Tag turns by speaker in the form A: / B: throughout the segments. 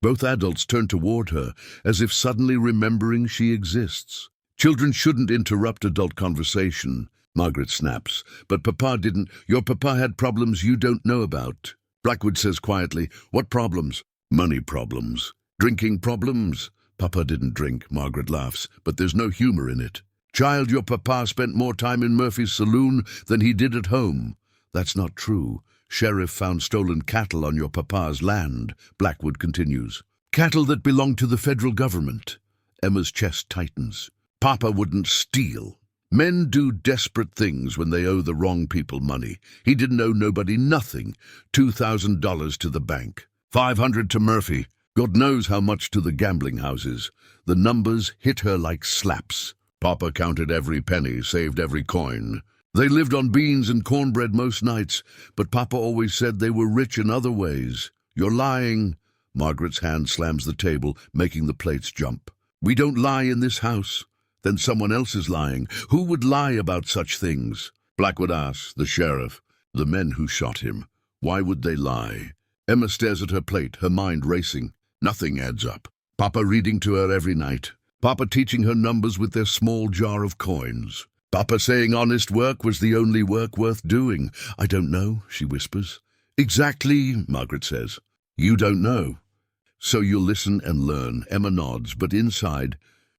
A: Both adults turn toward her, as if suddenly remembering she exists. Children shouldn't interrupt adult conversation, Margaret snaps. But Papa didn't. Your Papa had problems you don't know about. Blackwood says quietly, what problems? Money problems. Drinking problems? Papa didn't drink, Margaret laughs, but there's no humor in it. Child, your Papa spent more time in Murphy's saloon than he did at home. That's not true. Sheriff found stolen cattle on your Papa's land, Blackwood continues. Cattle that belong to the federal government. Emma's chest tightens. Papa wouldn't steal. Men do desperate things when they owe the wrong people money. He didn't owe nobody nothing. $2,000 to the bank. $500 to Murphy. God knows how much to the gambling houses. The numbers hit her like slaps. Papa counted every penny, saved every coin. They lived on beans and cornbread most nights, but Papa always said they were rich in other ways. You're lying. Margaret's hand slams the table, making the plates jump. We don't lie in this house. Then someone else is lying. Who would lie about such things? Blackwood asks, the sheriff. The men who shot him. Why would they lie? Emma stares at her plate, her mind racing. Nothing adds up. Papa reading to her every night. Papa teaching her numbers with their small jar of coins. Papa saying honest work was the only work worth doing. I don't know, she whispers. Exactly, Margaret says. You don't know. So you'll listen and learn. Emma nods, but inside,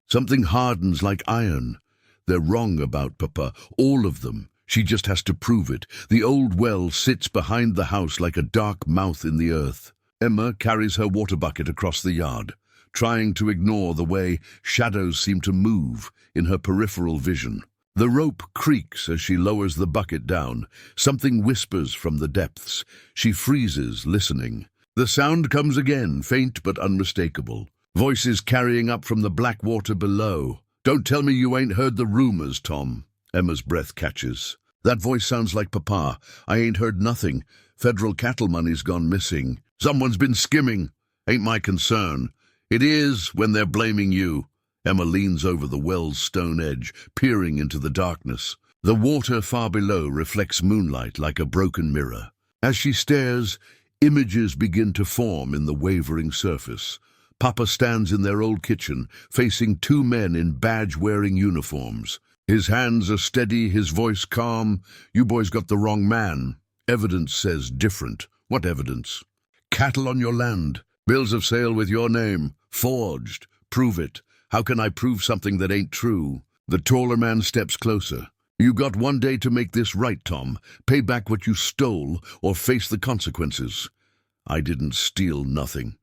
A: something hardens like iron. They're wrong about Papa, all of them. She just has to prove it. The old well sits behind the house like a dark mouth in the earth. Emma carries her water bucket across the yard, trying to ignore the way shadows seem to move in her peripheral vision. The rope creaks as she lowers the bucket down. Something whispers from the depths. She freezes, listening. The sound comes again, faint but unmistakable. Voices carrying up from the black water below. Don't tell me you ain't heard the rumors, Tom. Emma's breath catches. That voice sounds like Papa. I ain't heard nothing. Federal cattle money's gone missing. Someone's been skimming. Ain't my concern. It is when they're blaming you. Emma leans over the well's stone edge, peering into the darkness. The water far below reflects moonlight like a broken mirror. As she stares, images begin to form in the wavering surface. Papa stands in their old kitchen, facing two men in badge-wearing uniforms. His hands are steady, his voice calm. You boys got the wrong man. Evidence says different. What evidence? Cattle on your land. Bills of sale with your name. Forged. Prove it. How can I prove something that ain't true? The taller man steps closer. You got one day to make this right, Tom. Pay back what you stole or face the consequences. I didn't steal nothing.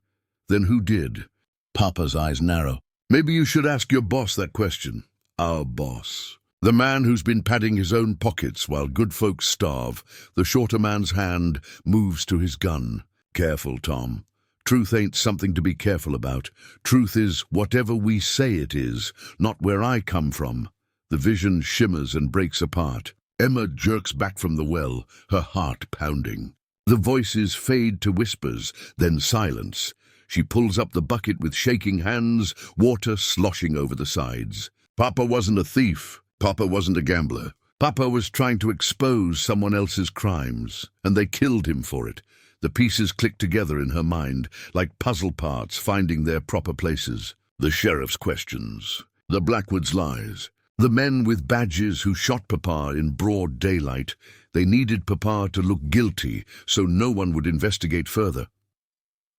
A: Then who did? Papa's eyes narrow. Maybe you should ask your boss that question. Our boss. The man who's been padding his own pockets while good folks starve. The shorter man's hand moves to his gun. Careful, Tom. Truth ain't something to be careful about. Truth is whatever we say it is, not where I come from. The vision shimmers and breaks apart. Emma jerks back from the well, her heart pounding. The voices fade to whispers, then silence. She pulls up the bucket with shaking hands, water sloshing over the sides. Papa wasn't a thief. Papa wasn't a gambler. Papa was trying to expose someone else's crimes, and they killed him for it. The pieces click together in her mind, like puzzle parts finding their proper places. The sheriff's questions. The Blackwood's lies. The men with badges who shot Papa in broad daylight. They needed Papa to look guilty, so no one would investigate further.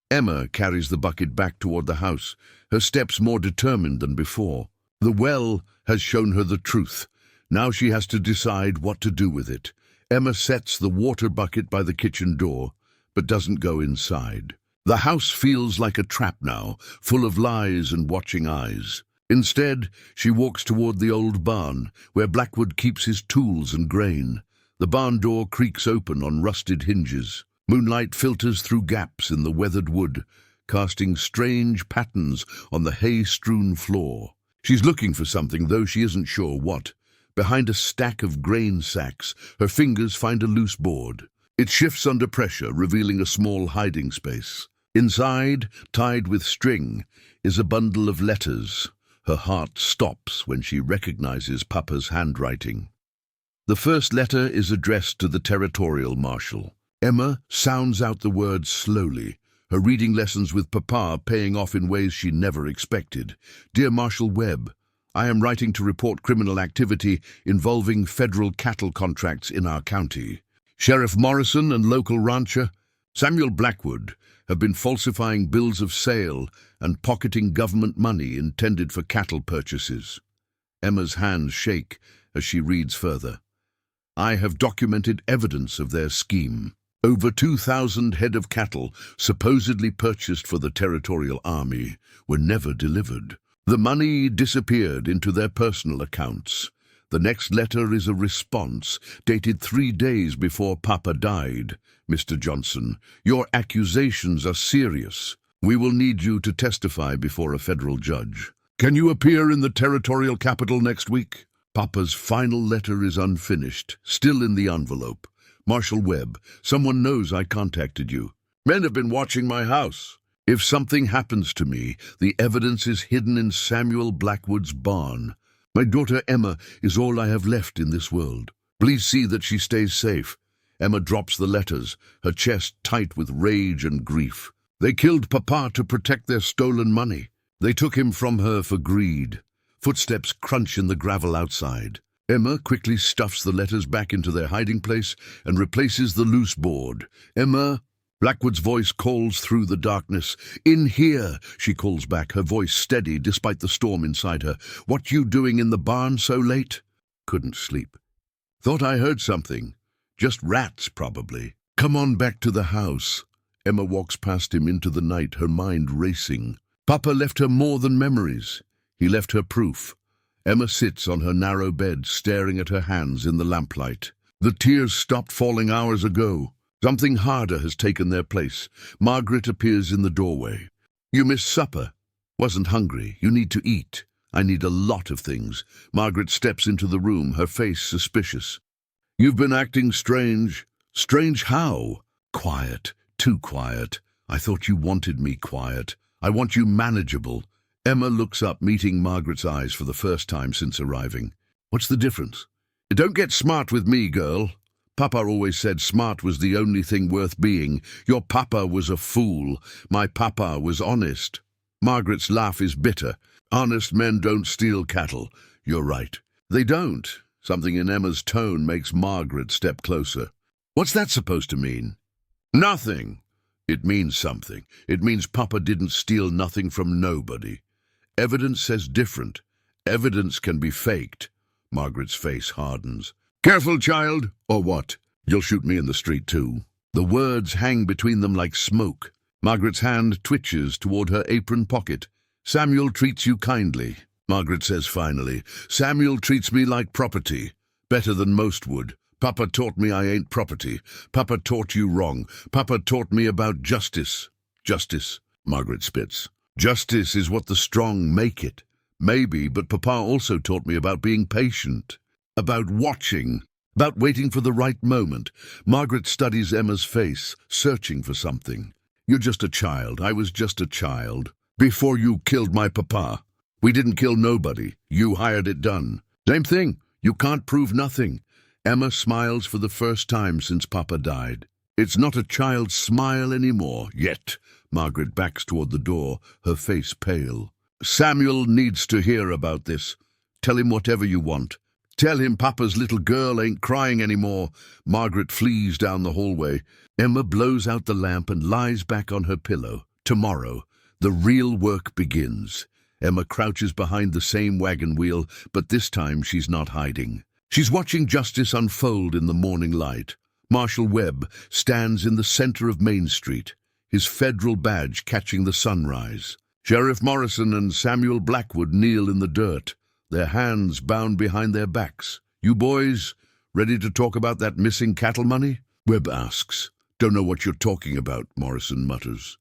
A: Emma carries the bucket back toward the house, her steps more determined than before. The well has shown her the truth. Now she has to decide what to do with it. Emma sets the water bucket by the kitchen door, but doesn't go inside. The house feels like a trap now, full of lies and watching eyes. Instead, she walks toward the old barn, where Blackwood keeps his tools and grain. The barn door creaks open on rusted hinges. Moonlight filters through gaps in the weathered wood, casting strange patterns on the hay-strewn floor. She's looking for something, though she isn't sure what. Behind a stack of grain sacks, her fingers find a loose board. It shifts under pressure, revealing a small hiding space. Inside, tied with string, is a bundle of letters. Her heart stops when she recognizes Papa's handwriting. The first letter is addressed to the territorial marshal. Emma sounds out the words slowly, her reading lessons with Papa paying off in ways she never expected. Dear Marshal Webb, I am writing to report criminal activity involving federal cattle contracts in our county. Sheriff Morrison and local rancher Samuel Blackwood have been falsifying bills of sale and pocketing government money intended for cattle purchases. Emma's hands shake as she reads further. I have documented evidence of their scheme. Over 2,000 head of cattle, supposedly purchased for the Territorial Army, were never delivered. The money disappeared into their personal accounts. The next letter is a response, dated 3 days before Papa died. Mr. Johnson, your accusations are serious. We will need you to testify before a federal judge. Can you appear in the territorial capital next week? Papa's final letter is unfinished, still in the envelope. Marshal Webb, someone knows I contacted you. Men have been watching my house. If something happens to me, the evidence is hidden in Samuel Blackwood's barn. My daughter Emma is all I have left in this world. Please see that she stays safe. Emma drops the letters, her chest tight with rage and grief. They killed Papa to protect their stolen money. They took him from her for greed. Footsteps crunch in the gravel outside. Emma quickly stuffs the letters back into their hiding place and replaces the loose board. Emma, Blackwood's voice calls through the darkness. In here, she calls back, her voice steady despite the storm inside her. What you doing in the barn so late? Couldn't sleep. Thought I heard something. Just rats, probably. Come on back to the house. Emma walks past him into the night, her mind racing. Papa left her more than memories. He left her proof. Emma sits on her narrow bed, staring at her hands in the lamplight. The tears stopped falling hours ago. Something harder has taken their place. Margaret appears in the doorway. You missed supper. Wasn't hungry. You need to eat. I need a lot of things. Margaret steps into the room, her face suspicious. You've been acting strange. Strange how? Quiet. Too quiet. I thought you wanted me quiet. I want you manageable. Emma looks up, meeting Margaret's eyes for the first time since arriving. What's the difference? Don't get smart with me, girl. Papa always said smart was the only thing worth being. Your papa was a fool. My papa was honest. Margaret's laugh is bitter. Honest men don't steal cattle. You're right. They don't. Something in Emma's tone makes Margaret step closer. What's that supposed to mean? Nothing. It means something. It means Papa didn't steal nothing from nobody. Evidence says different. Evidence can be faked. Margaret's face hardens. Careful, child, or what? You'll shoot me in the street too. The words hang between them like smoke. Margaret's hand twitches toward her apron pocket. Samuel treats you kindly, Margaret says finally. Samuel treats me like property. Better than most would. Papa taught me I ain't property. Papa taught you wrong. Papa taught me about justice. Justice, Margaret spits. Justice is what the strong make it. Maybe, but Papa also taught me about being patient, about watching, about waiting for the right moment. Margaret studies Emma's face, searching for something. You're just a child. I was just a child. Before you killed my papa. We didn't kill nobody. You hired it done. Same thing. You can't prove nothing. Emma smiles for the first time since Papa died. It's not a child's smile anymore, yet. Margaret backs toward the door, her face pale. Samuel needs to hear about this. Tell him whatever you want. Tell him Papa's little girl ain't crying anymore. Margaret flees down the hallway. Emma blows out the lamp and lies back on her pillow. Tomorrow, the real work begins. Emma crouches behind the same wagon wheel, but this time she's not hiding. She's watching justice unfold in the morning light. Marshal Webb stands in the center of Main Street, his federal badge catching the sunrise. Sheriff Morrison and Samuel Blackwood kneel in the dirt, their hands bound behind their backs. You boys, ready to talk about that missing cattle money? Webb asks. Don't know what you're talking about, Morrison mutters.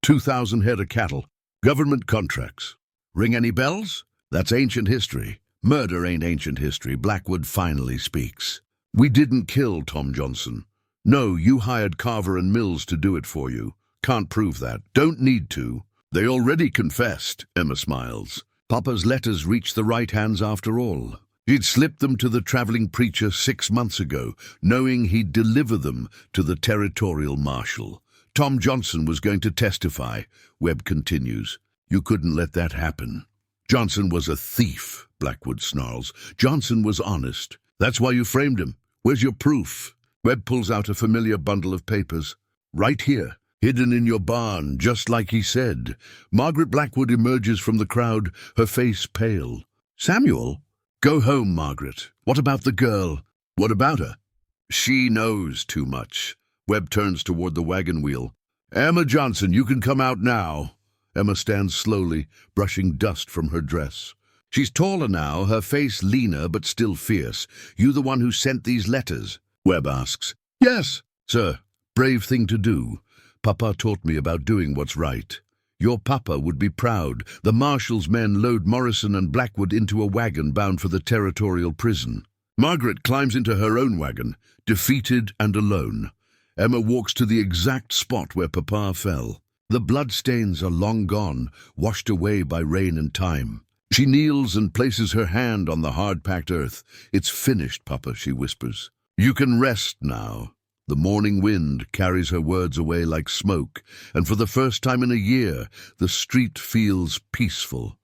A: 2,000 head of cattle, government contracts. Ring any bells? That's ancient history. Murder ain't ancient history. Blackwood finally speaks. We didn't kill Tom Johnson. No, you hired Carver and Mills to do it for you. Can't prove that. Don't need to. They already confessed, Emma smiles. Papa's letters reached the right hands after all. He'd slipped them to the traveling preacher 6 months ago, knowing he'd deliver them to the territorial marshal. Tom Johnson was going to testify, Webb continues. You couldn't let that happen. Johnson was a thief, Blackwood snarls. Johnson was honest. That's why you framed him. Where's your proof? Webb pulls out a familiar bundle of papers. Right here, hidden in your barn, just like he said. Margaret Blackwood emerges from the crowd, her face pale. Samuel? Go home, Margaret. What about the girl? What about her? She knows too much. Webb turns toward the wagon wheel. Emma Johnson, you can come out now. Emma stands slowly, brushing dust from her dress. She's taller now, her face leaner but still fierce. You the one who sent these letters? Webb asks. Yes, sir. Brave thing to do. Papa taught me about doing what's right. Your papa would be proud. The marshal's men load Morrison and Blackwood into a wagon bound for the territorial prison. Margaret climbs into her own wagon, defeated and alone. Emma walks to the exact spot where Papa fell. The bloodstains are long gone, washed away by rain and time. She kneels and places her hand on the hard-packed earth. It's finished, Papa, she whispers. You can rest now. The morning wind carries her words away like smoke, and for the first time in a year, the street feels peaceful.